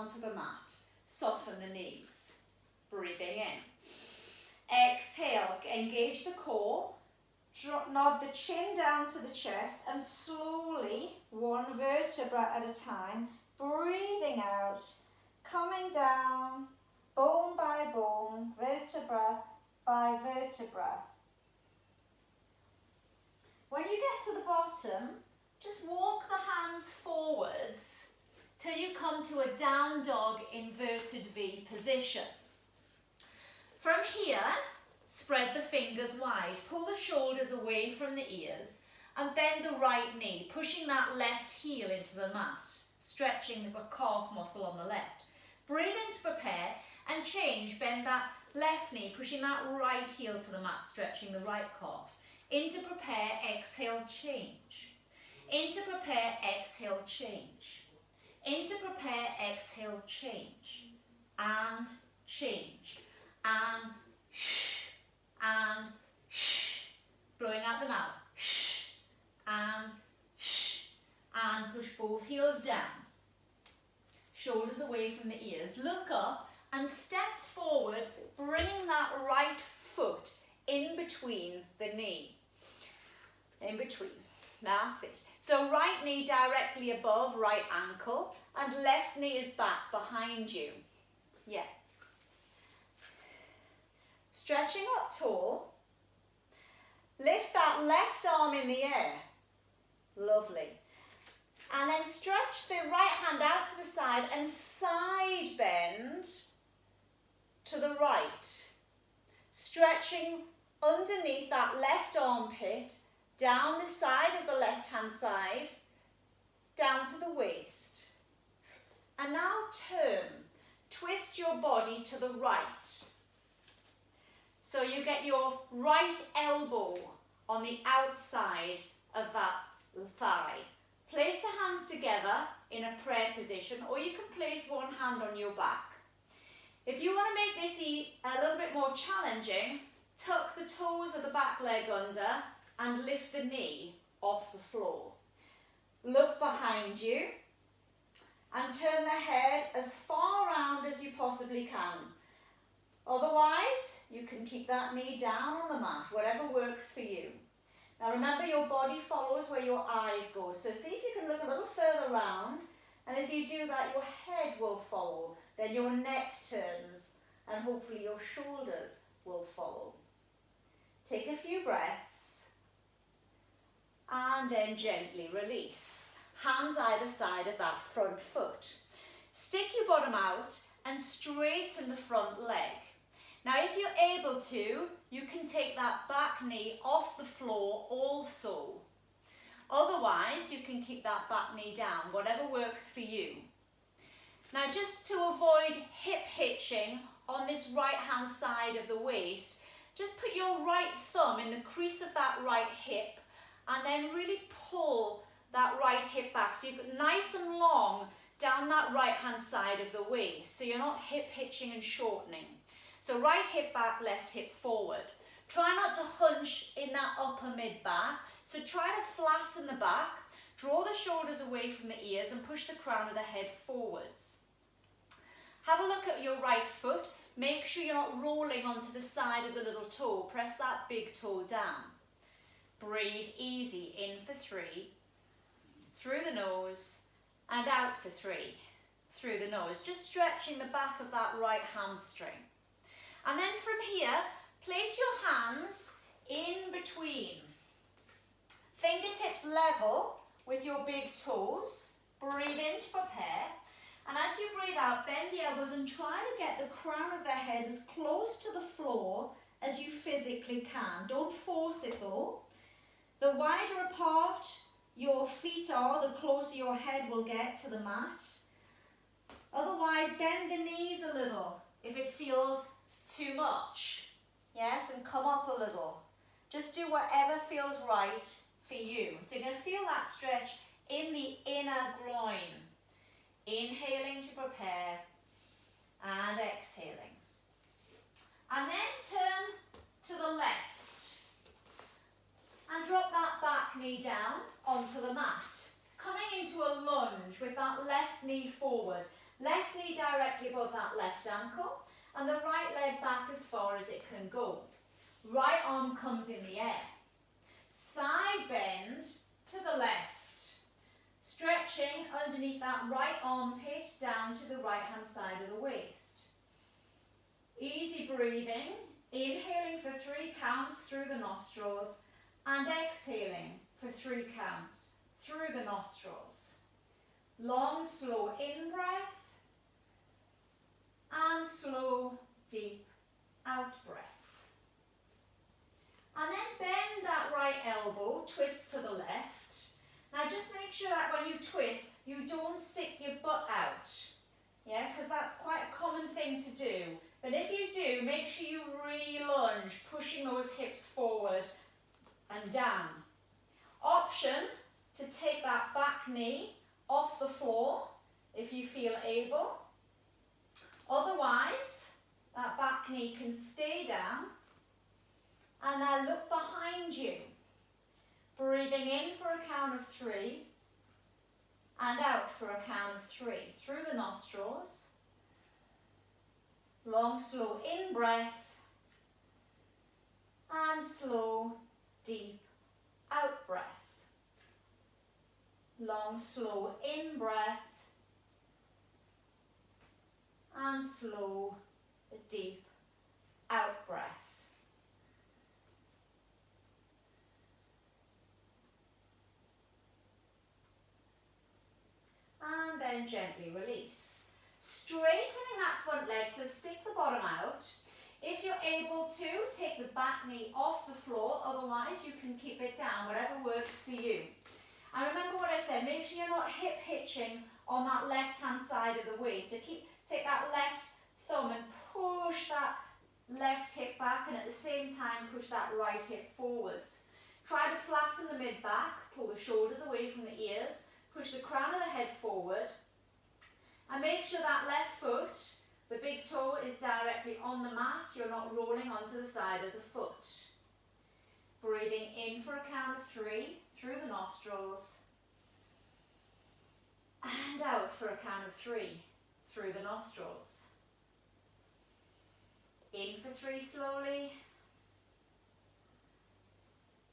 onto the mat. Soften the knees. Breathing in. Exhale, engage the core. Nod the chin down to the chest and slowly, one vertebra at a time, breathing out, coming down, bone by bone, vertebra by vertebra. When you get to the bottom, just walk the hands forwards till you come to a down dog inverted V position. From here, spread the fingers wide, pull the shoulders away from the ears and bend the right knee, pushing that left heel into the mat, stretching the calf muscle on the left. Breathe in to prepare and change, bend that left knee, pushing that right heel to the mat, stretching the right calf. Into prepare, exhale, change. Into prepare, exhale, change. Into prepare, exhale, change. And change. And shh. And shh. Blowing out the mouth. Shh. And shh. And push both heels down. Shoulders away from the ears. Look up and step forward, bringing that right foot in between the knee. In between. That's it. So right knee directly above right ankle and left knee is back behind you. Yeah. Stretching up tall. Lift that left arm in the air. Lovely. And then stretch the right hand out to the side and side bend to the right. Stretching underneath that left armpit, down the side of the left hand side, down to the waist. And now turn. Twist your body to the right. So you get your right elbow on the outside of that thigh. Place the hands together in a prayer position, or you can place one hand on your back. If you want to make this a little bit more challenging, tuck the toes of the back leg under and lift the knee off the floor. Look behind you and turn the head as far round as you possibly can. Otherwise, you can keep that knee down on the mat, whatever works for you. Now remember, your body follows where your eyes go. So see if you can look a little further round, and as you do that, your head will follow, then your neck turns, and hopefully your shoulders will follow. Take a few breaths, and then gently release. Hands either side of that front foot. Stick your bottom out and straighten the front leg. Now if you're able to, you can take that back knee off the floor also. Otherwise, you can keep that back knee down, whatever works for you. Now just to avoid hip hitching on this right hand side of the waist, just put your right thumb in the crease of that right hip and then really pull that right hip back so you've got nice and long down that right hand side of the waist, so you're not hip hitching and shortening. So right hip back, left hip forward. Try not to hunch in that upper mid back, so try to flatten the back, draw the shoulders away from the ears and push the crown of the head forwards. Have a look at your right foot, make sure you're not rolling onto the side of the little toe, press that big toe down. Breathe easy, in for 3, through the nose and out for 3, through the nose, just stretching the back of that right hamstring. And then from here, place your hands in between. Fingertips level with your big toes. Breathe in to prepare. And as you breathe out, bend the elbows and try to get the crown of the head as close to the floor as you physically can. Don't force it though. The wider apart your feet are, the closer your head will get to the mat. Otherwise, bend the knees a little if it feels too much. Yes, and come up a little. Just do whatever feels right for you. So you're going to feel that stretch in the inner groin. Inhaling to prepare and exhaling. And then turn to the left and drop that back knee down onto the mat. Coming into a lunge with that left knee forward. Left knee directly above that left ankle, and the right leg back as far as it can go. Right arm comes in the air. Side bend to the left. Stretching underneath that right armpit down to the right hand side of the waist. Easy breathing, inhaling for 3 counts through the nostrils and exhaling for 3 counts through the nostrils. Long, slow in-breath and slow, deep out-breath. And then bend that right elbow, twist to the left. Now just make sure that when you twist, you don't stick your butt out. Yeah, because that's quite a common thing to do. But if you do, make sure you re-lunge, pushing those hips forward and down. Option to take that back knee off the floor if you feel able. Otherwise, that back knee can stay down. And now look behind you. Breathing in for a count of 3 and out for a count of 3 through the nostrils. Long, slow in-breath and slow, deep out-breath. Long, slow in-breath and slow, deep out-breath. And then gently release. Straightening that front leg, so stick the bottom out. If you're able to, take the back knee off the floor, otherwise you can keep it down, whatever works for you. And remember what I said, make sure you're not hip hitching on that left hand side of the waist. So take that left thumb and push that left hip back, and at the same time push that right hip forwards. Try to flatten the mid back, pull the shoulders away from the ears. Push the crown of the head forward and make sure that left foot, the big toe, is directly on the mat. You're not rolling onto the side of the foot. Breathing in for a count of 3 through the nostrils and out for a count of 3 through the nostrils. In for 3 slowly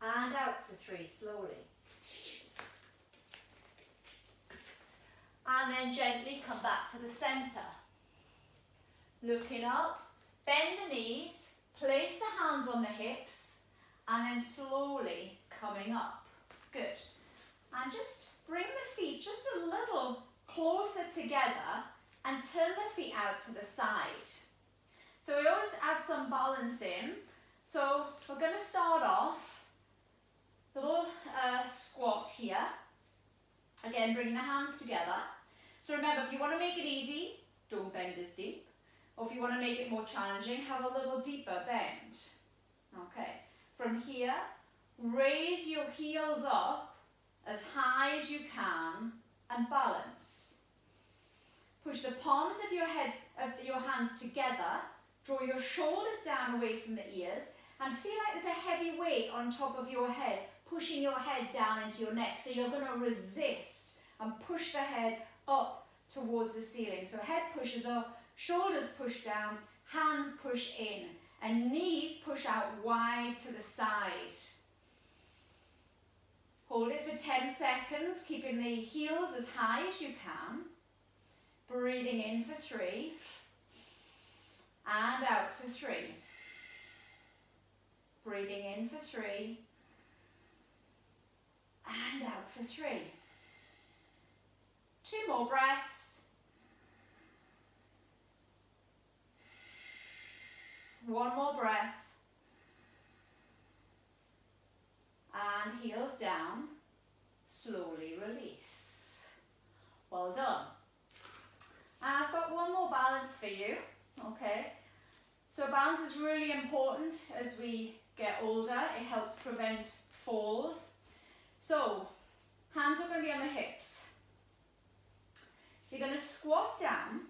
and out for 3 slowly. And then gently come back to the center. Looking up, bend the knees, place the hands on the hips, and then slowly coming up. Good. And just bring the feet just a little closer together and turn the feet out to the side. So we always add some balance in. So we're going to start off a little squat here. Again, bring the hands together. So remember, if you want to make it easy, don't bend as deep. Or if you want to make it more challenging, have a little deeper bend. Okay. From here, raise your heels up as high as you can and balance. Push the palms of your hands together. Draw your shoulders down away from the ears and feel like there's a heavy weight on top of your head, pushing your head down into your neck. So you're going to resist and push the head up towards the ceiling. So head pushes up, shoulders push down, hands push in, and knees push out wide to the side. Hold it for 10 seconds, keeping the heels as high as you can. Breathing in for 3 and out for 3. Breathing in for 3 and out for 3. 2 more breaths. 1 more breath. And heels down. Slowly release. Well done. I've got one more balance for you. Okay. So balance is really important as we get older. It helps prevent falls. So hands are going to be on the hips. You're going to squat down,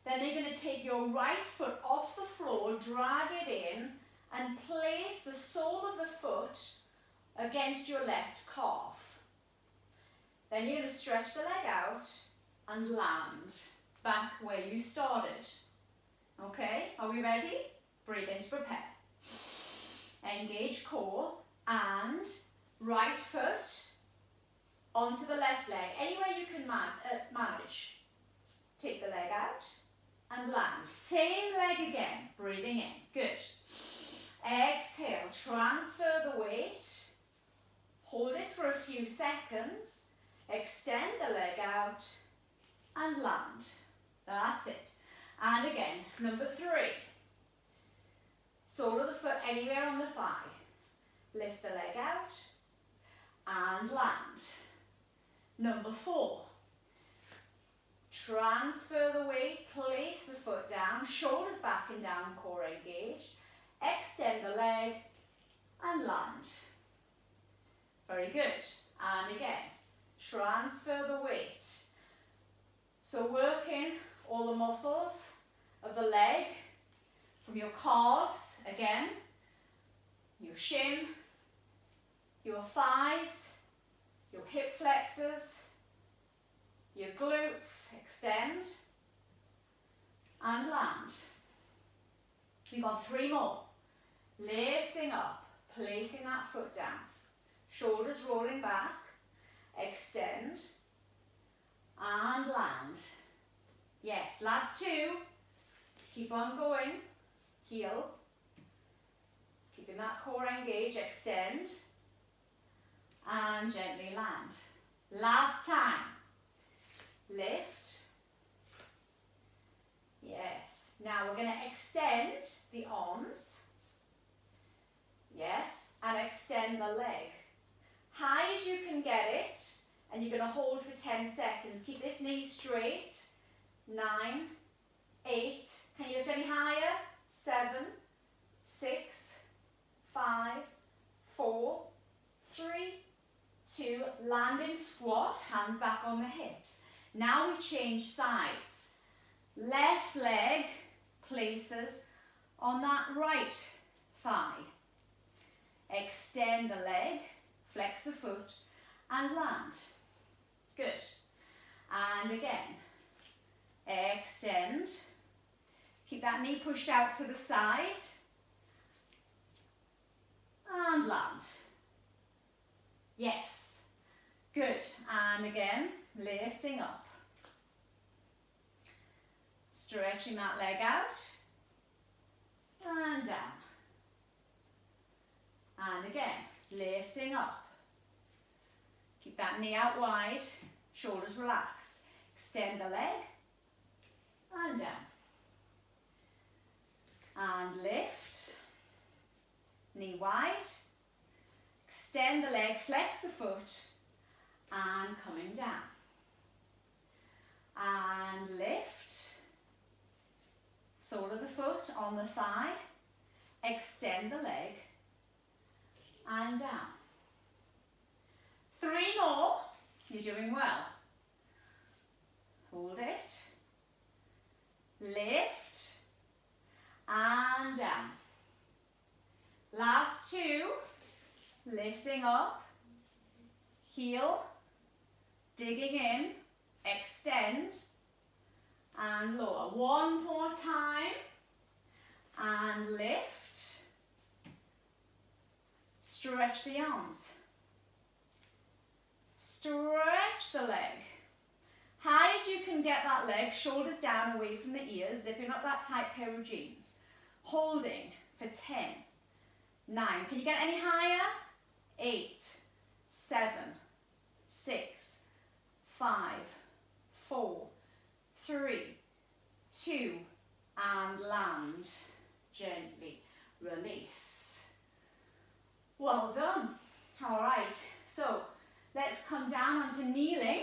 then you're going to take your right foot off the floor, drag it in, and place the sole of the foot against your left calf. Then you're going to stretch the leg out and land. back where you started. Okay, are we ready? Breathe in to prepare. Engage core and right foot onto the left leg. Anywhere you can manage. Take the leg out and land. Same leg again, breathing in. Good. Exhale, transfer the weight. Hold it for a few seconds. Extend the leg out and land. That's it. And again, number 3. Sole of the foot anywhere on the thigh. Lift the leg out and land. Number 4. Transfer the weight, place the foot down, shoulders back and down, core engaged. Extend the leg and land. Very good. And again, transfer the weight. So working all the muscles of the leg, from your calves, again, your shin, your thighs, your hip flexors, your glutes, extend and land. We've got 3 more. Lifting up, placing that foot down, shoulders rolling back, extend and land. Yes, last 2. Keep on going. Heel. Keeping that core engaged, extend and gently land. Last time. Lift. Yes. Now we're going to extend the arms. Yes. And extend the leg. High as you can get it. And you're going to hold for 10 seconds. Keep this knee straight. 9, 8. Can you lift any higher? 7, 6, 5, 4, 3, 2. Landing squat. Hands back on the hips. Now we change sides. Left leg places on that right thigh. Extend the leg, flex the foot and land. Good. And again, extend. Keep that knee pushed out to the side and land. Yes. Good. And again, lifting up. Stretching that leg out and down. And again, lifting up. Keep that knee out wide, shoulders relaxed. Extend the leg and down. And lift. Knee wide. Extend the leg, flex the foot and coming down. And lift. Sole of the foot on the thigh. Extend the leg and down. 3 more. You're doing well. Hold it. Lift and down. Last 2. Lifting up. Heel. Digging in. Extend and lower. 1 more time. And lift. Stretch the arms. Stretch the leg. High as you can get that leg, shoulders down away from the ears, zipping up that tight pair of jeans. Holding for 10, 9. Can you get any higher? 8, 7, 6, 5, 4, 3, 2, and land. Gently release. Well done. All right, so let's come down onto kneeling.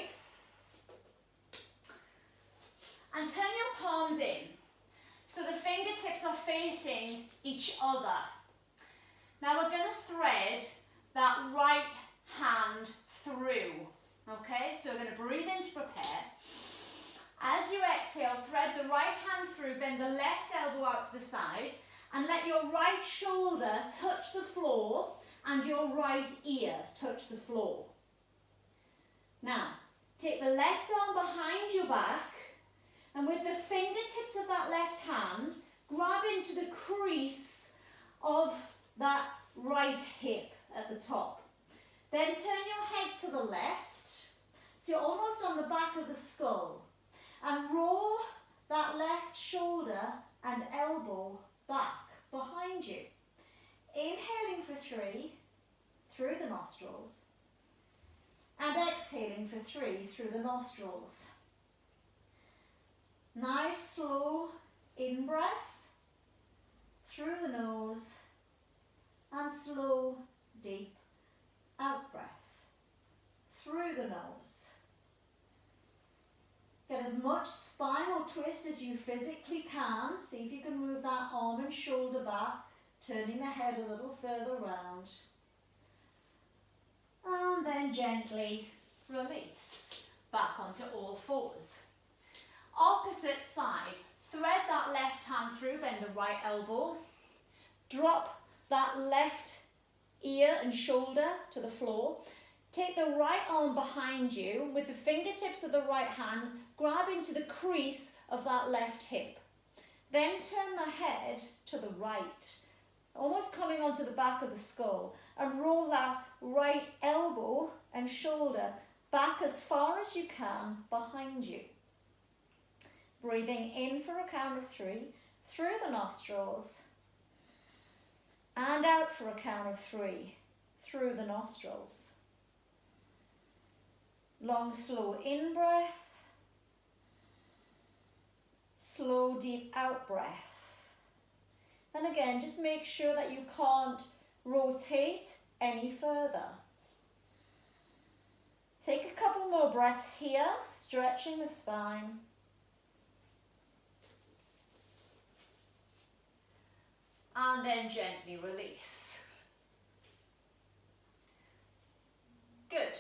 And turn your palms in. So the fingertips are facing each other. Now we're going to thread that right hand through. Okay, so we're going to breathe in to prepare. As you exhale, thread the right hand through, bend the left elbow out to the side, and let your right shoulder touch the floor and your right ear touch the floor. Now, take the left arm behind your back And with the fingertips of that left hand, grab into the crease of that right hip at the top. Then turn your head to the left, so you're almost on the back of the skull, and roll that left shoulder and elbow back behind you. Inhaling for 3 through the nostrils, and exhaling for 3 through the nostrils. Nice slow in-breath through the nose, and slow deep out-breath through the nose. Get as much spinal twist as you physically can. See if you can move that arm and shoulder back, turning the head a little further round. And then gently release back onto all fours. Opposite side, thread that left hand through, bend the right elbow. Drop that left ear and shoulder to the floor. Take the right arm behind you. With the fingertips of the right hand, grab into the crease of that left hip. Then turn the head to the right, almost coming onto the back of the skull, and roll that right elbow and shoulder back as far as you can behind you. Breathing in for a count of 3 through the nostrils, and out for a count of 3 through the nostrils. Long, slow in-breath, slow, deep out-breath. And again, just make sure that you can't rotate any further. Take a couple more breaths here, stretching the spine. And then gently release. Good.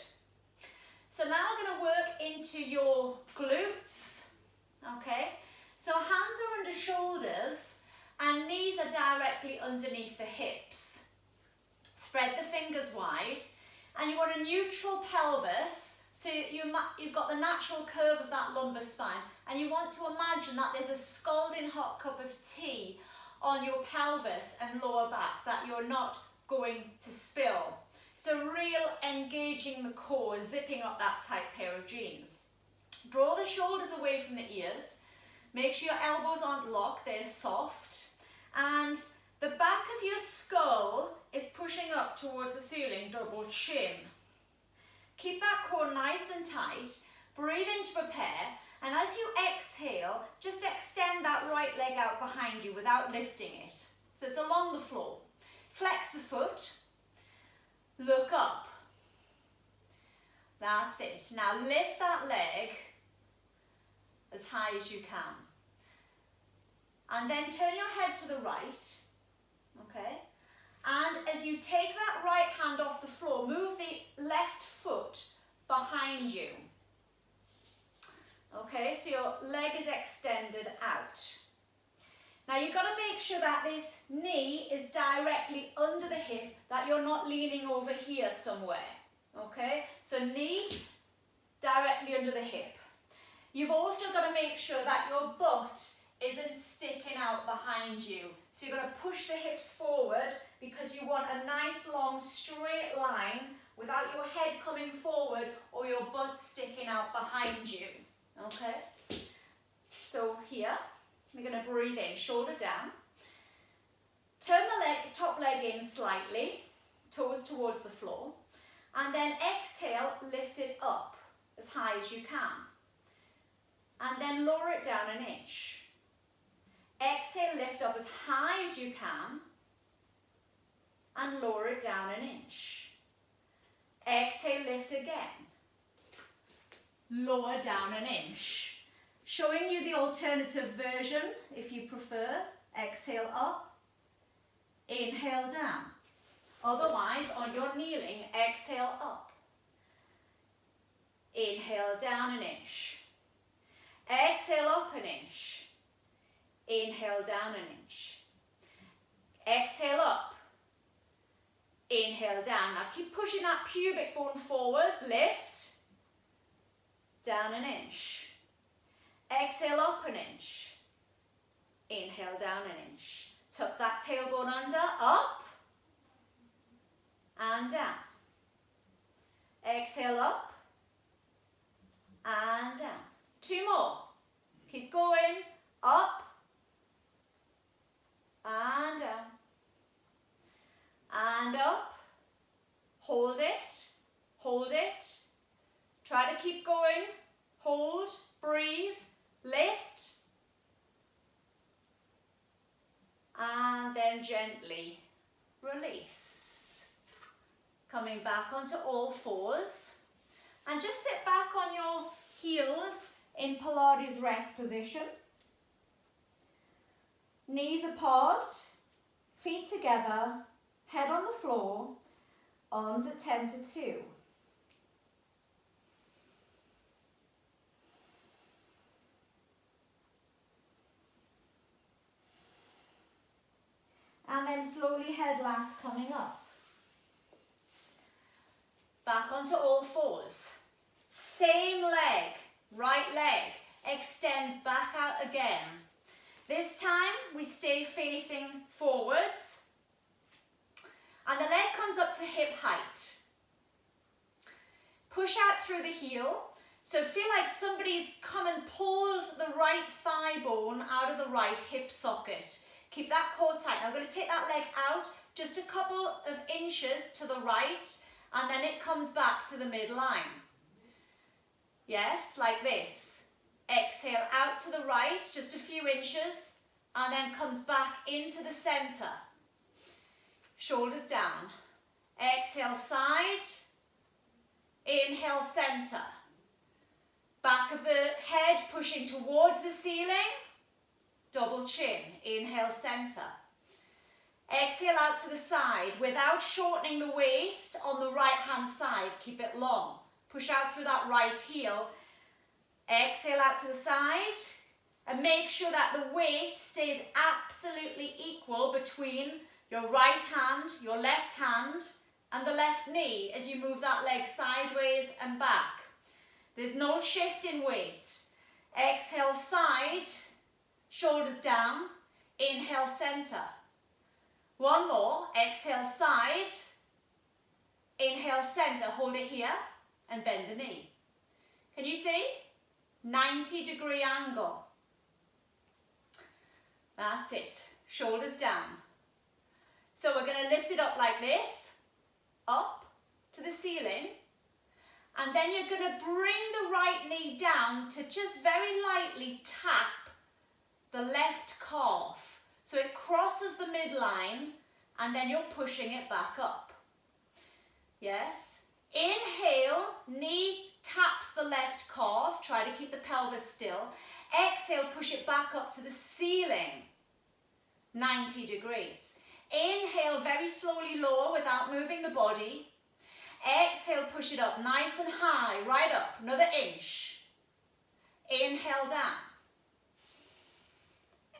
So now I'm going to work into your glutes, okay? So hands are under shoulders and knees are directly underneath the hips. Spread the fingers wide, and you want a neutral pelvis, so you've got the natural curve of that lumbar spine, and you want to imagine that there's a scalding hot cup of tea on your pelvis and lower back, that you're not going to spill. So real engaging the core, zipping up that tight pair of jeans. Draw the shoulders away from the ears. Make sure your elbows aren't locked, they're soft. And the back of your skull is pushing up towards the ceiling, double chin. Keep that core nice and tight. Breathe in to prepare. And as you exhale, just extend that right leg out behind you without lifting it. So it's along the floor. Flex the foot. Look up. That's it. Now lift that leg as high as you can. And then turn your head to the right. Okay? And as you take that right hand off the floor, move the left foot behind you. Okay, so your leg is extended out. Now you've got to make sure that this knee is directly under the hip, that you're not leaning over here somewhere. Okay, so knee directly under the hip. You've also got to make sure that your butt isn't sticking out behind you. So you're going to push the hips forward because you want a nice long straight line without your head coming forward or your butt sticking out behind you. Okay, so here, we're going to breathe in, shoulder down. Turn the top leg in slightly, toes towards the floor. And then exhale, lift it up as high as you can. And then lower it down an inch. Exhale, lift up as high as you can. And lower it down an inch. Exhale, lift again. Lower down an inch. Showing you the alternative version if you prefer. Exhale up, inhale down. Otherwise, on your kneeling, exhale up. Inhale down an inch. Exhale up an inch. Inhale down an inch. Exhale up. Inhale down. Now keep pushing that pubic bone forwards. Lift. Down an inch. Exhale Exhale up an inch. Inhale down an inch. Tuck that tailbone under, up and down. Exhale up and down. 2 more. Keep going, up and down. And up. Hold it, hold it. Try to keep going. Hold, breathe, lift. And then gently release. Coming back onto all fours. And just sit back on your heels in Pilates rest position. Knees apart, feet together, head on the floor, arms at 10 to 2. And then slowly head last coming up. Back onto all fours. Same leg, right leg, extends back out again. This time we stay facing forwards. And the leg comes up to hip height. Push out through the heel. So feel like somebody's come and pulled the right thigh bone out of the right hip socket. Keep that core tight. Now I'm going to take that leg out just a couple of inches to the right, and then it comes back to the midline. Yes, like this. Exhale out to the right, just a few inches, and then comes back into the center. Shoulders down. Exhale, side. Inhale, center. Back of the head pushing towards the ceiling. Double chin. Inhale, center. Exhale out to the side without shortening the waist on the right hand side. Keep it long. Push out through that right heel. Exhale out to the side. And make sure that the weight stays absolutely equal between your right hand, your left hand, and the left knee as you move that leg sideways and back. There's no shift in weight. Exhale, side, shoulders down. Inhale, center. One more. Exhale, side. Inhale, center. Hold it here and bend the knee. Can you see? 90-degree angle. That's it. Shoulders down. So we're going to lift it up like this, up to the ceiling, and then you're going to bring the right knee down to just very lightly tap the left calf. So it crosses the midline, and then you're pushing it back up. Yes. Inhale, knee taps the left calf. Try to keep the pelvis still. Exhale, push it back up to the ceiling. 90 degrees. Inhale, very slowly lower without moving the body. Exhale, push it up nice and high, right up, another inch. Inhale, down.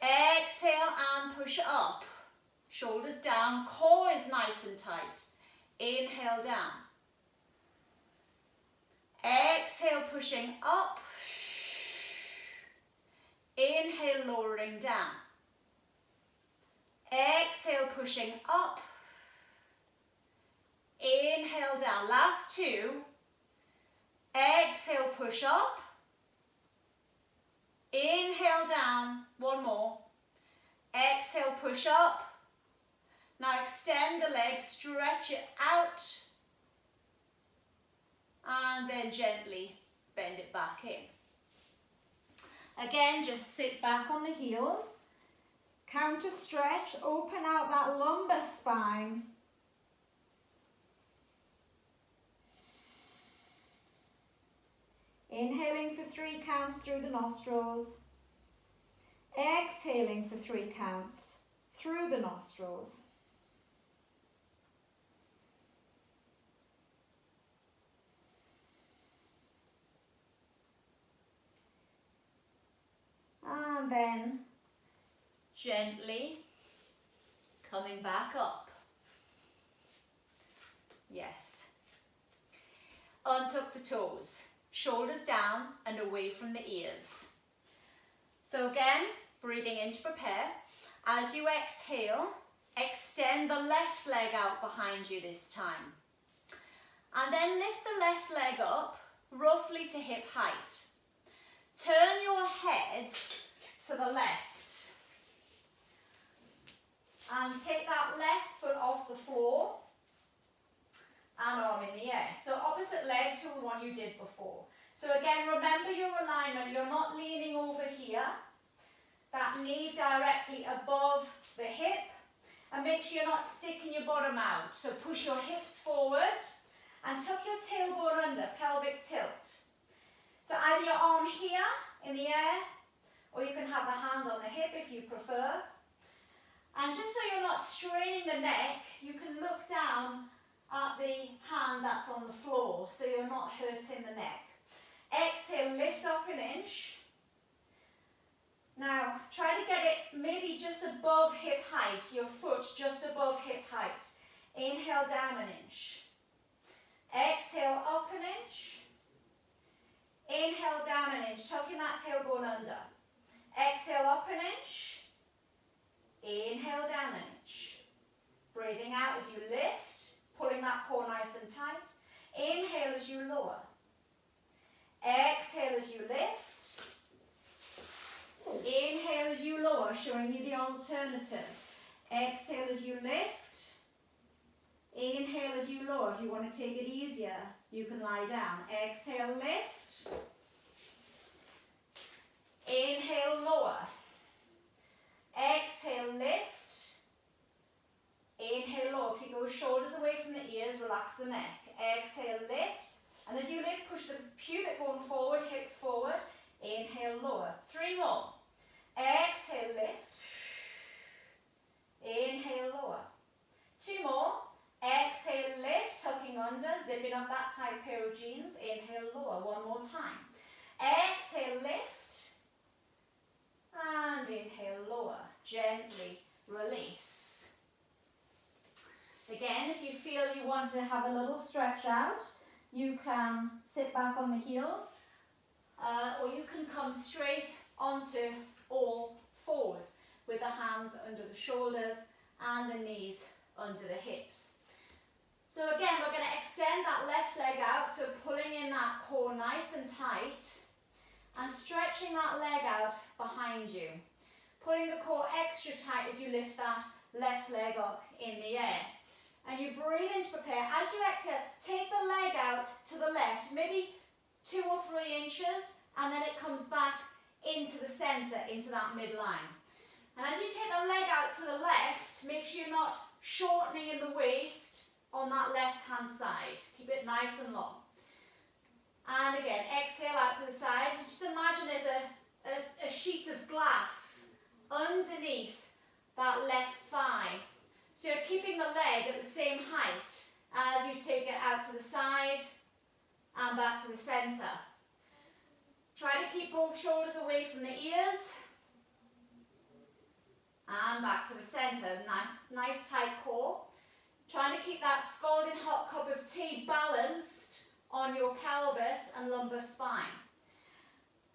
Exhale and push it up. Shoulders down, core is nice and tight. Inhale, down. Exhale, pushing up. Inhale, lowering down. Exhale, pushing up. Inhale, down. Last two. Exhale, push up. Inhale, down. One more. Exhale, push up. Now extend the leg, stretch it out. And then gently bend it back in. Again, just sit back on the heels. Counter stretch, open out that lumbar spine. Inhaling for 3 counts through the nostrils. Exhaling for 3 counts through the nostrils. And then gently coming back up. Yes. Untuck the toes, shoulders down and away from the ears. So again, breathing in to prepare. As you exhale, extend the left leg out behind you this time. And then lift the left leg up, roughly to hip height. Turn your head to the left. And take that left foot off the floor and arm in the air. So opposite leg to the one you did before. So again, remember your alignment. You're not leaning over here. That knee directly above the hip. And make sure you're not sticking your bottom out. So push your hips forward and tuck your tailbone under, pelvic tilt. So either your arm here in the air, or you can have the hand on the hip if you prefer. And just so you're not straining the neck, you can look down at the hand that's on the floor, so you're not hurting the neck. Exhale, lift up an inch. Now, try to get it maybe just above hip height, your foot just above hip height. Inhale down an inch. Exhale up an inch. Inhale down an inch, tucking that tailbone under. Exhale up an inch. Inhale down an inch. Breathing out as you lift, pulling that core nice and tight. Inhale as you lower. Exhale as you lift. Inhale as you lower, showing you the alternative. Exhale as you lift. Inhale as you lower. If you want to take it easier, you can lie down. Exhale, lift. Inhale, lower. Exhale, lift. Inhale, lower. Keep those shoulders away from the ears. Relax the neck. Exhale, lift. And as you lift, push the pubic bone forward, hips forward. Inhale, lower. 3 more. Exhale, lift. Inhale, lower. 2 more. Exhale, lift, tucking under, zipping up that tight pair of jeans. Inhale, lower. 1 more time. Exhale, lift. And inhale, lower. Gently release. Again, if you feel you want to have a little stretch out, you can sit back on the heels, or you can come straight onto all fours with the hands under the shoulders and the knees under the hips. So again, we're going to extend that left leg out, so pulling in that core nice and tight and stretching that leg out behind you. Pulling the core extra tight as you lift that left leg up in the air. And you breathe in to prepare. As you exhale, take the leg out to the left, maybe 2 or 3 inches, and then it comes back into the center, into that midline. And as you take the leg out to the left, make sure you're not shortening in the waist on that left-hand side. Keep it nice and long. And again, exhale out to the side. Just imagine there's a sheet of glass underneath that left thigh. So you're keeping the leg at the same height as you take it out to the side and back to the center. Try to keep both shoulders away from the ears. And back to the center. Nice tight core. Trying to keep that scalding hot cup of tea balanced on your pelvis and lumbar spine.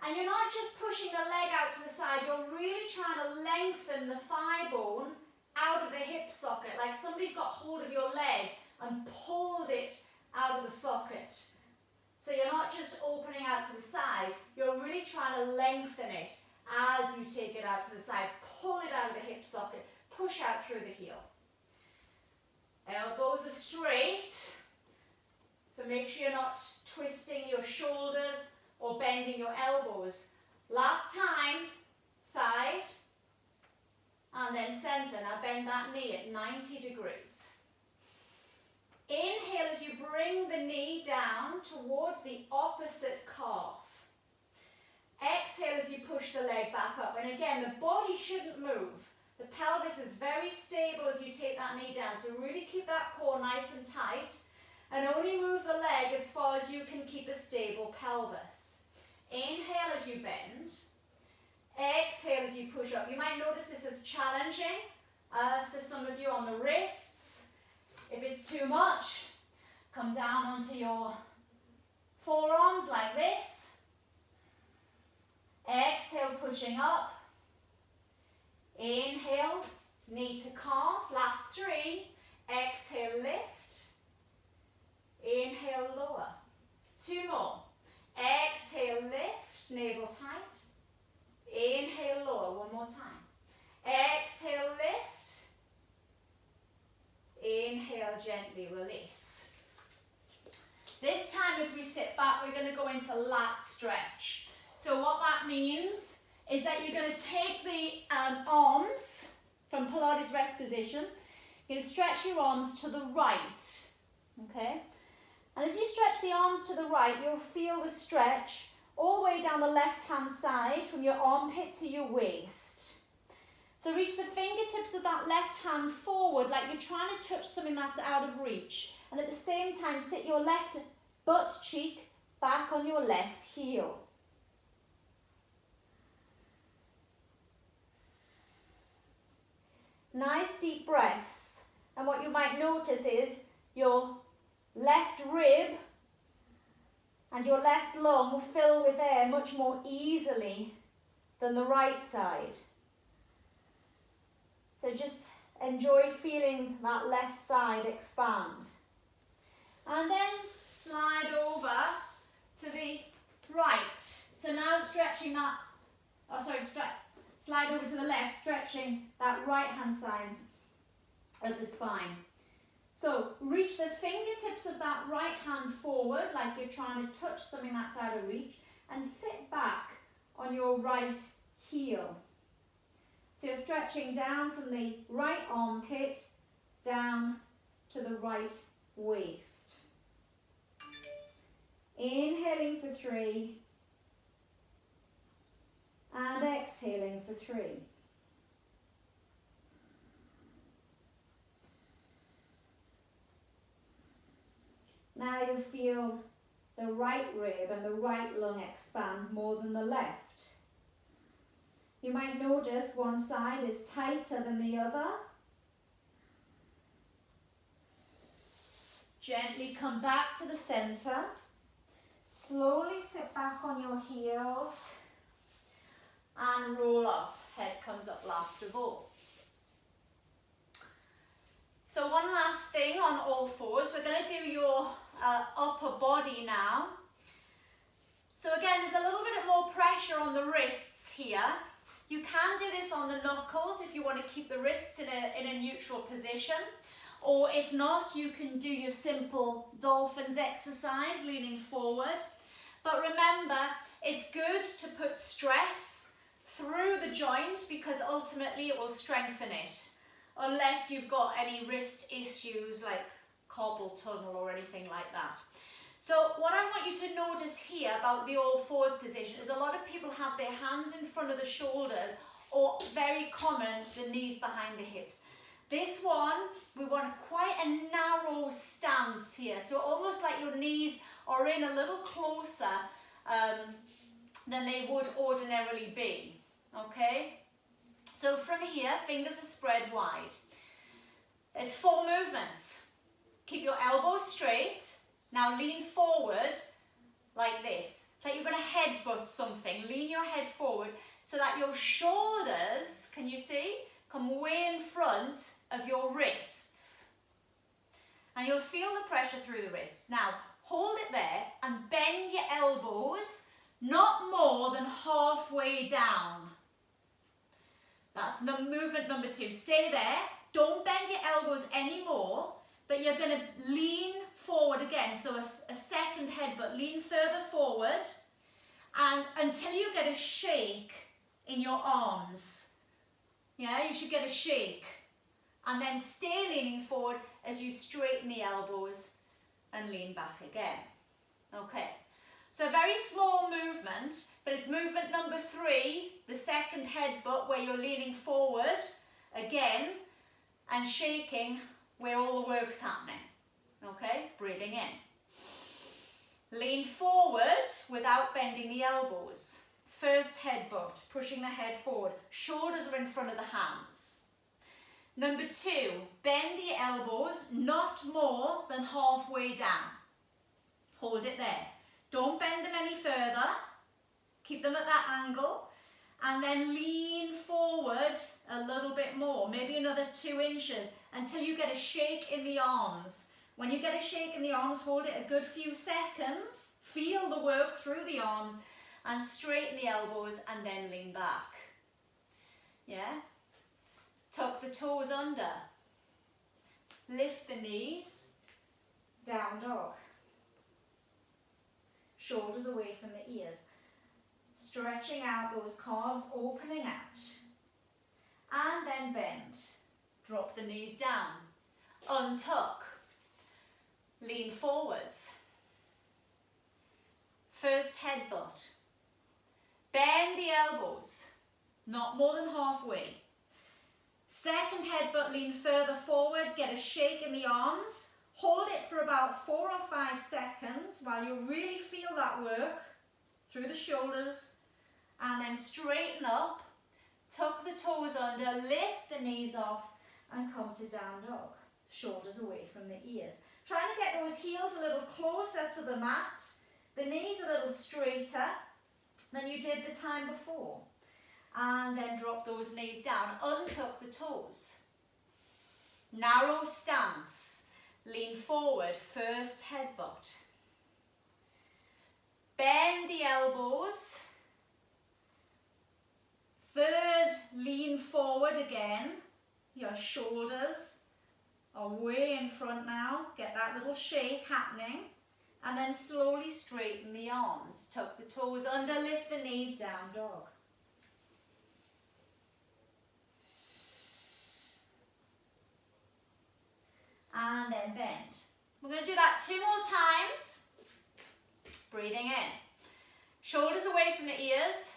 And you're not just pushing the leg out to the side, you're really trying to lengthen the thigh bone out of the hip socket, like somebody's got hold of your leg and pulled it out of the socket. So you're not just opening out to the side, you're really trying to lengthen it as you take it out to the side. Pull it out of the hip socket, push out through the heel. Elbows are straight, so make sure you're not twisting your shoulders or bending your elbows. Last time, side, and then center. Now bend that knee at 90 degrees. Inhale as you bring the knee down towards the opposite calf. Exhale as you push the leg back up. And again, the body shouldn't move. The pelvis is very stable as you take that knee down. So really keep that core nice and tight. And only move the leg as far as you can keep a stable pelvis. Inhale as you bend. Exhale as you push up. You might notice this is challenging for some of you on the wrists. If it's too much, come down onto your forearms like this. Exhale, pushing up. Inhale, knee to calf. Last 3. Exhale, lift. Inhale, lower. 2 more. Exhale, lift, navel tight. Inhale, lower. 1 more time. Exhale, lift. Inhale, gently release. This time as we sit back, we're going to go into lat stretch. So what that means is that you're going to take the arms from Pilates rest position. You're going to stretch your arms to the right. Okay? And as you stretch the arms to the right, you'll feel the stretch all the way down the left-hand side from your armpit to your waist. So reach the fingertips of that left hand forward like you're trying to touch something that's out of reach. And at the same time, sit your left butt cheek back on your left heel. Nice deep breaths. And what you might notice is your left rib and your left lung will fill with air much more easily than the right side. So just enjoy feeling that left side expand. And then slide over to the right. So now stretching that, slide over to the left, stretching that right hand side of the spine. So reach the fingertips of that right hand forward like you're trying to touch something that's out of reach, and sit back on your right heel. So you're stretching down from the right armpit down to the right waist. Inhaling for 3 and exhaling for 3. Now you feel the right rib and the right lung expand more than the left. You might notice one side is tighter than the other. Gently come back to the center. Slowly sit back on your heels and roll up. Head comes up last of all. So one last thing on all fours. We're going to do your upper body now. So again, there's a little bit more pressure on the wrists here. You can do this on the knuckles if you want to keep the wrists in a neutral position. Or if not, you can do your simple dolphins exercise, leaning forward. But remember, it's good to put stress through the joint because ultimately it will strengthen it. Unless you've got any wrist issues like carpal tunnel or anything like that. So what I want you to notice here about the all fours position is a lot of people have their hands in front of the shoulders, or very common, the knees behind the hips. This one, we want quite a narrow stance here. So almost like your knees are in a little closer than they would ordinarily be, okay? So from here, fingers are spread wide. There's 4 movements. Keep your elbows straight. Now lean forward like this. It's like you're going to headbutt something. Lean your head forward so that your shoulders, can you see, come way in front of your wrists. And you'll feel the pressure through the wrists. Now hold it there and bend your elbows not more than halfway down. That's movement number 2. Stay there. Don't bend your elbows anymore, but you're going to lean forward again. So a second headbutt. Lean further forward and until you get a shake in your arms. Yeah, you should get a shake. And then stay leaning forward as you straighten the elbows and lean back again. Okay. So a very small movement, but it's movement number 3, the second headbutt where you're leaning forward again and shaking where all the work's happening. Okay, breathing in. Lean forward without bending the elbows. First headbutt, pushing the head forward. Shoulders are in front of the hands. Number 2, bend the elbows not more than halfway down. Hold it there. Don't bend them any further. Keep them at that angle. And then lean forward a little bit more, maybe another 2 inches, until you get a shake in the arms. When you get a shake in the arms, hold it a good few seconds. Feel the work through the arms and straighten the elbows and then lean back. Yeah? Tuck the toes under. Lift the knees. Down dog. Shoulders away from the ears. Stretching out those calves, opening out. And then bend. Drop the knees down. Untuck. Lean forwards. First headbutt. Bend the elbows, not more than halfway. Second headbutt, lean further forward, get a shake in the arms. Hold it for about 4 or 5 seconds while you really feel that work through the shoulders. And then straighten up, tuck the toes under, lift the knees off and come to down dog. Shoulders away from the ears. Trying to get those heels a little closer to the mat, the knees a little straighter than you did the time before. And then drop those knees down, untuck the toes. Narrow stance, lean forward, first headbutt. Bend the elbows. Third, lean forward again. Your shoulders are way in front now. Get that little shake happening. And then slowly straighten the arms. Tuck the toes under, lift the knees, down dog. And then bend. We're going to do that 2 more times. Breathing in. Shoulders away from the ears.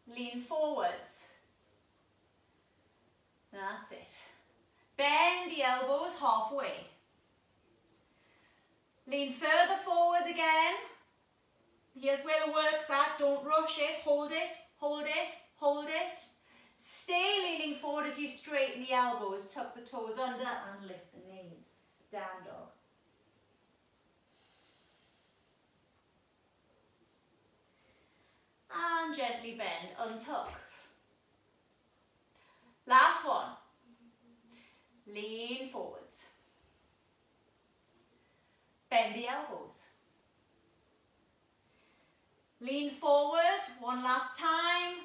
Lean forwards. That's it. Bend the elbows halfway. Lean further forward again. Here's where the work's at. Don't rush it. Hold it, hold it, hold it. Stay leaning forward as you straighten the elbows. Tuck the toes under and lift the knees. Down dog. And gently bend, untuck. Last one. Lean forwards. Bend the elbows. Lean forward, one last time.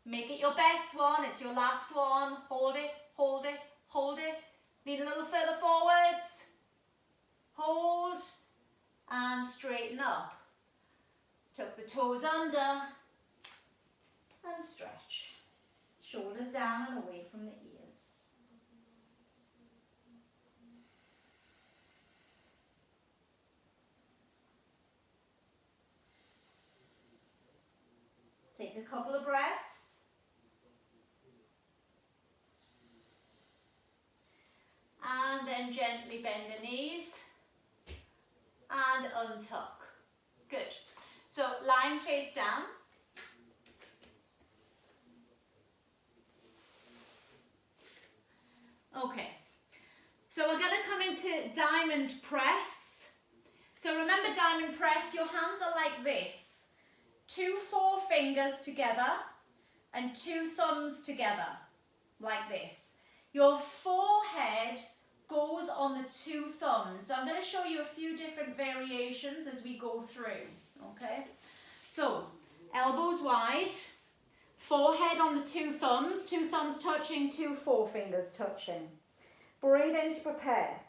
Make it your best one, it's your last one. Hold it, hold it, hold it. Lean a little further forwards. Hold and straighten up. Tuck the toes under and stretch. Shoulders down and away from the ears. Take a couple of breaths. And then gently bend the knees and untuck. Good. So lying face down. Okay. So we're going to come into diamond press. So remember diamond press, your hands are like this. 2 forefingers together and 2 thumbs together, like this. Your forehead goes on the 2 thumbs. So I'm going to show you a few different variations as we go through, okay? So, elbows wide, forehead on the 2 thumbs touching, 2 forefingers touching. Breathe in to prepare.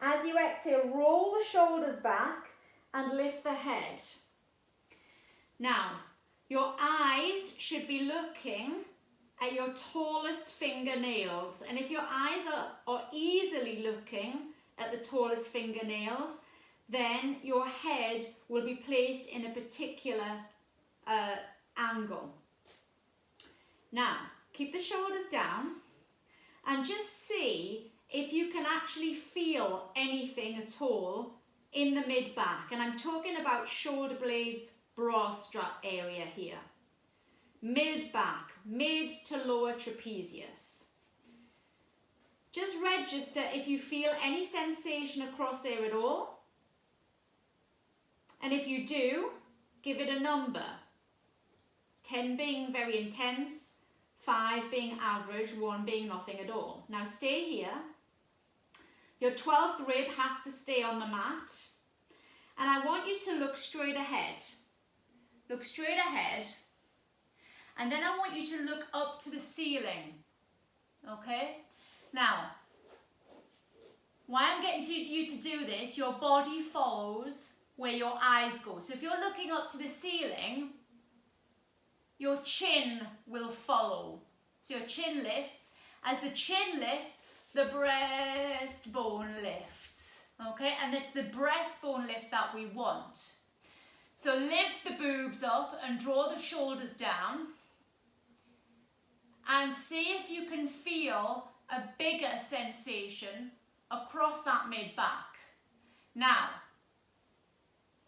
As you exhale, roll the shoulders back and lift the head. Now, your eyes should be looking at your tallest fingernails. And if your eyes are easily looking at the tallest fingernails, then your head will be placed in a particular angle. Now, keep the shoulders down and just see if you can actually feel anything at all in the mid-back. And I'm talking about shoulder blades, bra strap area here. Mid-back, mid to lower trapezius. Just register if you feel any sensation across there at all. And if you do, give it a number. 10 being very intense, 5 being average, 1 being nothing at all. Now stay here. Your 12th rib has to stay on the mat. And I want you to look straight ahead. Look straight ahead. And then I want you to look up to the ceiling. Okay? Now, why I'm getting you to do this, your body follows where your eyes go. So if you're looking up to the ceiling, your chin will follow. So your chin lifts. As the chin lifts, the breastbone lifts. Okay? And it's the breastbone lift that we want. So lift the boobs up and draw the shoulders down. And see if you can feel a bigger sensation across that mid-back. Now,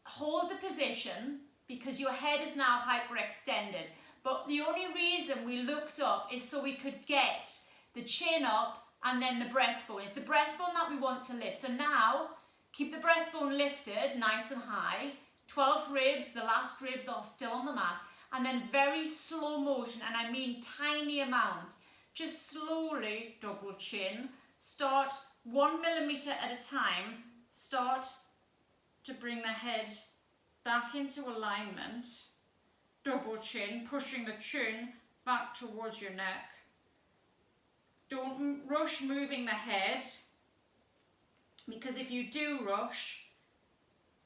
hold the position because your head is now hyperextended. But the only reason we looked up is so we could get the chin up and then the breastbone. It's the breastbone that we want to lift. So now, keep the breastbone lifted, nice and high. 12 ribs, the last ribs are still on the mat. And then very slow motion, and I mean tiny amount, just slowly, double chin, start 1 millimeter at a time, start to bring the head back into alignment, double chin, pushing the chin back towards your neck. Don't rush moving the head, because if you do rush,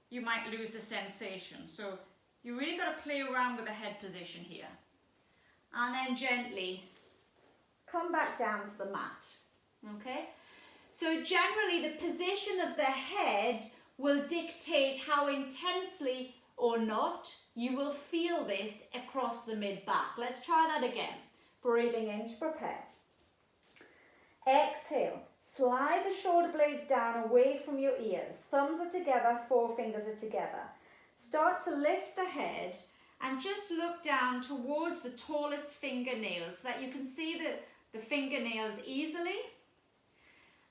you might lose the sensation. So you really got to play around with the head position here. And then gently come back down to the mat. Okay? So generally the position of the head will dictate how intensely or not you will feel this across the mid-back. Let's try that again. Breathing in to prepare. Exhale. Slide the shoulder blades down away from your ears. Thumbs are together, forefingers are together. Start to lift the head and just look down towards the tallest fingernails so that you can see the fingernails easily.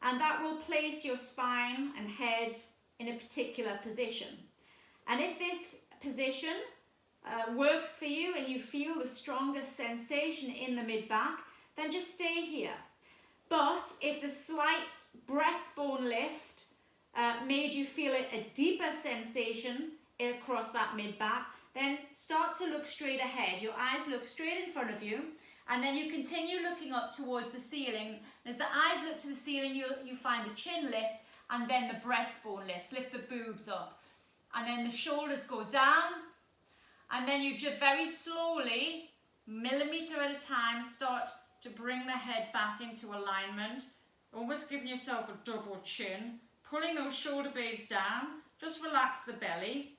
And that will place your spine and head in a particular position. And if this position works for you and you feel the strongest sensation in the mid-back, then just stay here. But if the slight breastbone lift made you feel a deeper sensation across that mid-back, then start to look straight ahead. Your eyes look straight in front of you, and then you continue looking up towards the ceiling. As the eyes look to the ceiling, you find the chin lift, and then the breastbone lifts. Lift the boobs up. And then the shoulders go down, and then you just very slowly, millimeter at a time, start to bring the head back into alignment, almost giving yourself a double chin, pulling those shoulder blades down, just relax the belly,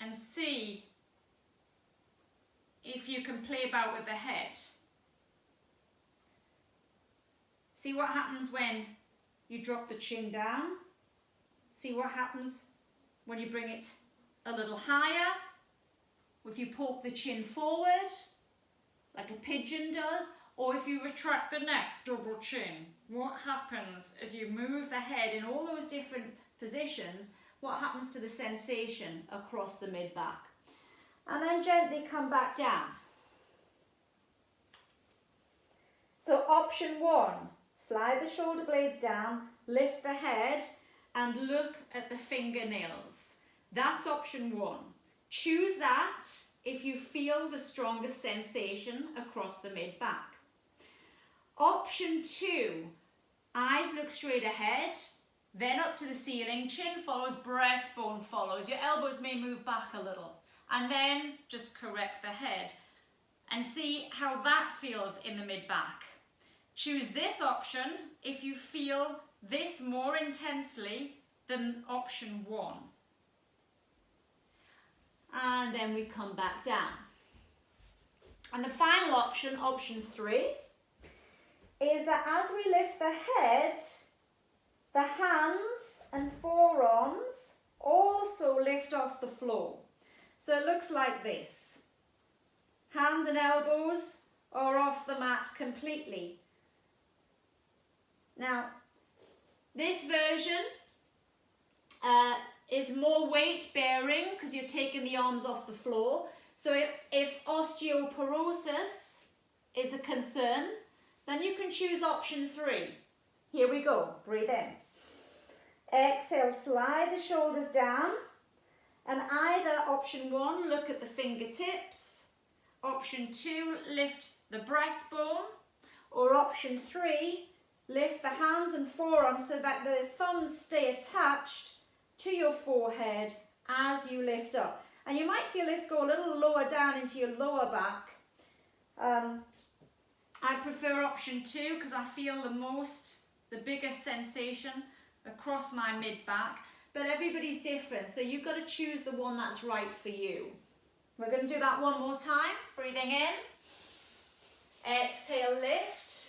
and see if you can play about with the head. See what happens when you drop the chin down. See what happens when you bring it a little higher. If you poke the chin forward, like a pigeon does, or if you retract the neck, double chin. What happens as you move the head in all those different positions? What happens to the sensation across the mid-back? And then gently come back down. So option 1, slide the shoulder blades down, lift the head, and look at the fingernails. That's option 1. Choose that if you feel the strongest sensation across the mid-back. Option 2, eyes look straight ahead, then up to the ceiling, chin follows, breastbone follows. Your elbows may move back a little. And then just correct the head and see how that feels in the mid-back. Choose this option if you feel this more intensely than option 1. And then we come back down. And the final option, option 3, is that as we lift the head, the hands and forearms also lift off the floor. So it looks like this. Hands and elbows are off the mat completely. Now, this version is more weight bearing because you're taking the arms off the floor. So if osteoporosis is a concern, then you can choose option 3. Here we go. Breathe in. Exhale, slide the shoulders down. And either option 1, look at the fingertips. Option 2, lift the breastbone. Or option 3, lift the hands and forearms so that the thumbs stay attached to your forehead as you lift up. And you might feel this go a little lower down into your lower back. I prefer option 2 because I feel the biggest sensation across my mid-back. But everybody's different, so you've got to choose the one that's right for you. We're going to do that one more time. Breathing in. Exhale, lift.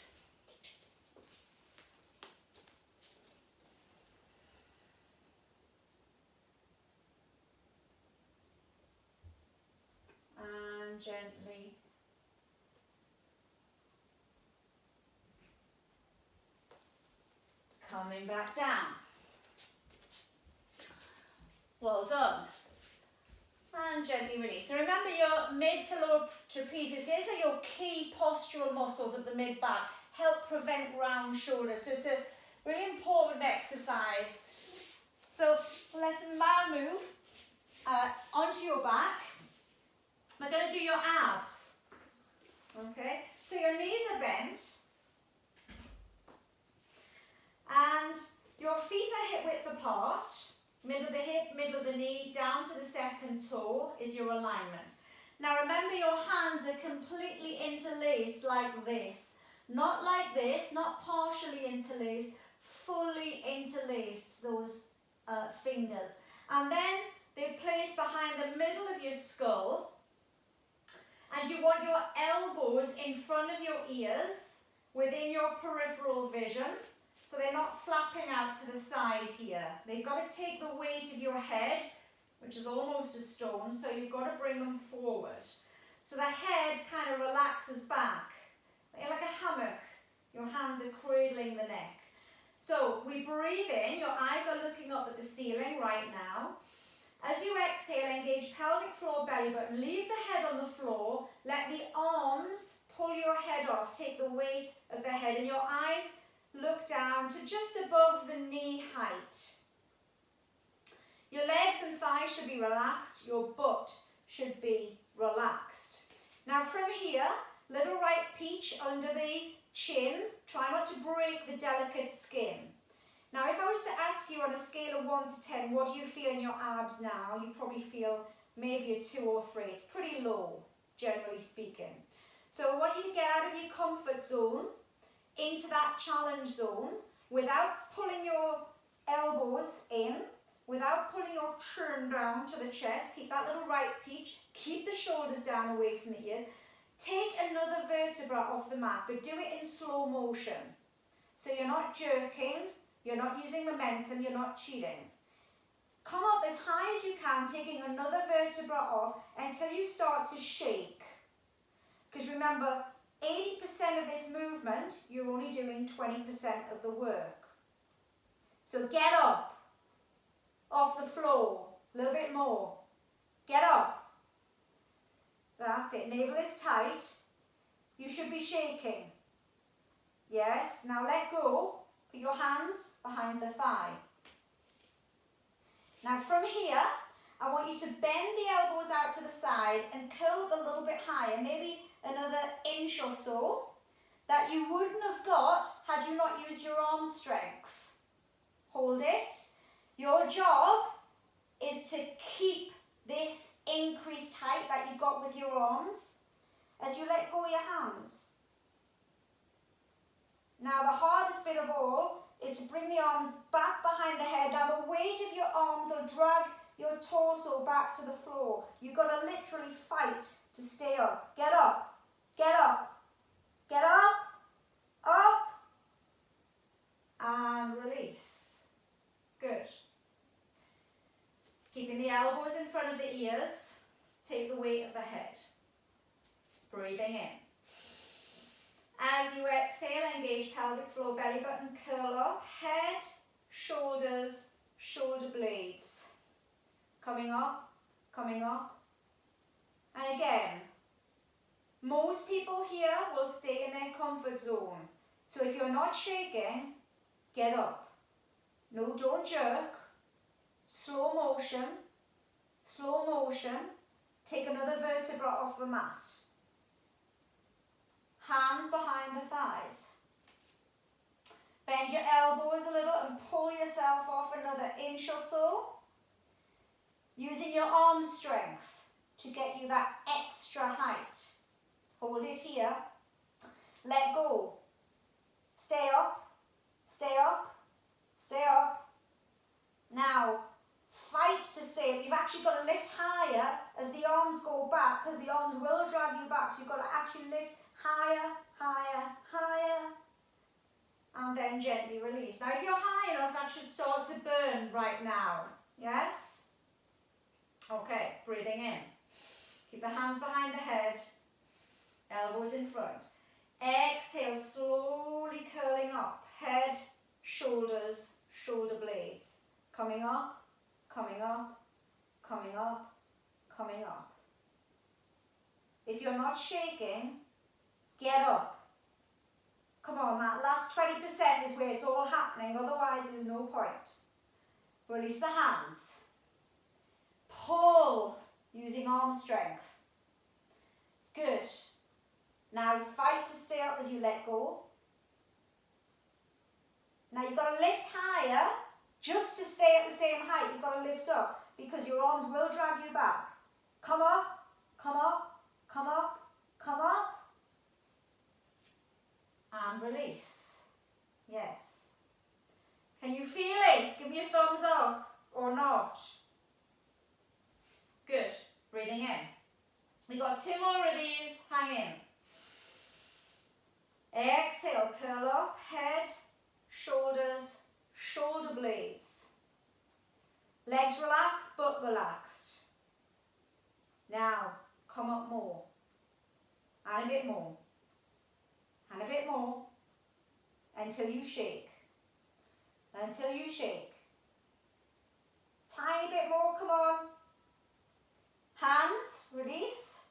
And gently coming back down. Well done. And gently release. So remember your mid to lower trapezius. These are your key postural muscles of the mid-back. Help prevent round shoulders. So it's a really important exercise. So let's now move onto your back. We're going to do your abs. Okay, so your knees are bent. And your feet are hip width apart. Middle of the hip, middle of the knee, down to the second toe is your alignment. Now remember your hands are completely interlaced like this. Not like this, not partially interlaced, fully interlaced, those fingers. And then they're placed behind the middle of your skull. And you want your elbows in front of your ears, within your peripheral vision. So they're not flapping out to the side here. They've got to take the weight of your head, which is almost a stone, so you've got to bring them forward. So the head kind of relaxes back, like a hammock. Your hands are cradling the neck. So we breathe in, your eyes are looking up at the ceiling right now. As you exhale, engage pelvic floor, belly button, leave the head on the floor, let the arms pull your head off, take the weight of the head, and your eyes look down to just above the knee height. Your legs and thighs should be relaxed. Your butt should be relaxed. Now from here, little right peach under the chin. Try not to break the delicate skin. Now if I was to ask you on a scale of 1 to 10, what do you feel in your abs now? You probably feel maybe a 2 or 3. It's pretty low, generally speaking. So I want you to get out of your comfort zone into that challenge zone without pulling your elbows in, without pulling your chin down to the chest. Keep that little right peach. Keep the shoulders down away from the ears. Take another vertebra off the mat, but do it in slow motion. So you're not jerking, you're not using momentum, you're not cheating. Come up as high as you can, taking another vertebra off until you start to shake. Because remember, 80% of this movement, you're only doing 20% of the work. So get up, off the floor, a little bit more. Get up. That's it, navel is tight. You should be shaking. Yes, now let go, put your hands behind the thigh. Now from here, I want you to bend the elbows out to the side and curl up a little bit higher, maybe another inch or so, that you wouldn't have got had you not used your arm strength. Hold it. Your job is to keep this increased height that you got with your arms as you let go of your hands. Now the hardest bit of all is to bring the arms back behind the head. Now the weight of your arms will drag your torso back to the floor. You've got to literally fight to stay up. Get up, get up, get up, up, and release. Good. Keeping the elbows in front of the ears, take the weight of the head. Breathing in. As you exhale, engage pelvic floor, belly button, curl up, head, shoulders, shoulder blades. coming up, coming up. And again, most people here will stay in their comfort zone. So if you're not shaking, get up. No, don't jerk. Slow motion, slow motion. Take another vertebra off the mat. Hands behind the thighs. Bend your elbows a little and pull yourself off another inch or so. Using your arm strength to get you that extra height. Hold it here. Let go. Stay up, stay up, stay up. Now, fight to stay up. You've actually got to lift higher as the arms go back, because the arms will drag you back. So you've got to actually lift higher, higher, higher. And then gently release. Now, if you're high enough, that should start to burn right now. Yes? Okay, breathing in. Keep the hands behind the head, elbows in front. Exhale, slowly curling up. Head, shoulders, shoulder blades. Coming up, coming up, coming up, coming up. If you're not shaking, get up. Come on, that last 20% is where it's all happening, otherwise there's no point. Release the hands. Pull using arm strength. Good. Now fight to stay up as you let go. Now you've got to lift higher just to stay at the same height. You've got to lift up because your arms will drag you back. Come up, come up, come up, come up. And release. Yes. Can you feel it? Give me a thumbs up or not. Good. Breathing in. We've got 2 more of these. Hang in. Exhale. Curl up. Head, shoulders, shoulder blades. Legs relaxed, butt relaxed. Now, come up more. And a bit more. And a bit more. Until you shake. Until you shake. Tiny bit more, come on. Hands, release.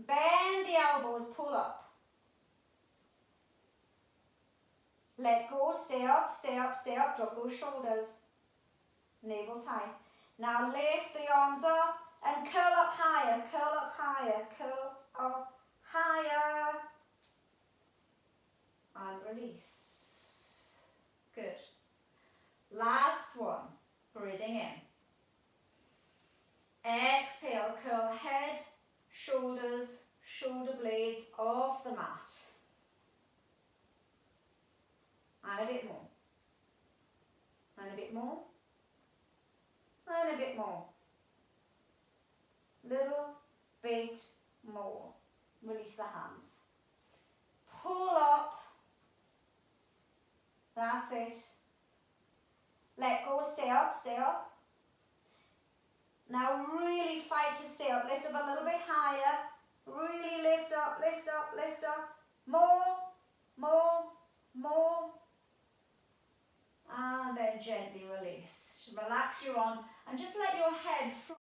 Bend the elbows, pull up. Let go, stay up, stay up, stay up. Drop those shoulders. Navel tight. Now lift the arms up and curl up higher, curl up higher, curl up higher. And release. Good. Last one. Breathing in. Exhale, curl head, shoulders, shoulder blades off the mat. And a bit more. And a bit more. And a bit more. Little bit more. Release the hands. Pull up. That's it. Let go, stay up, stay up. Now really fight to stay up. Lift up a little bit higher. Really lift up, lift up, lift up. More, more, more. And then gently release. Relax your arms and just let your head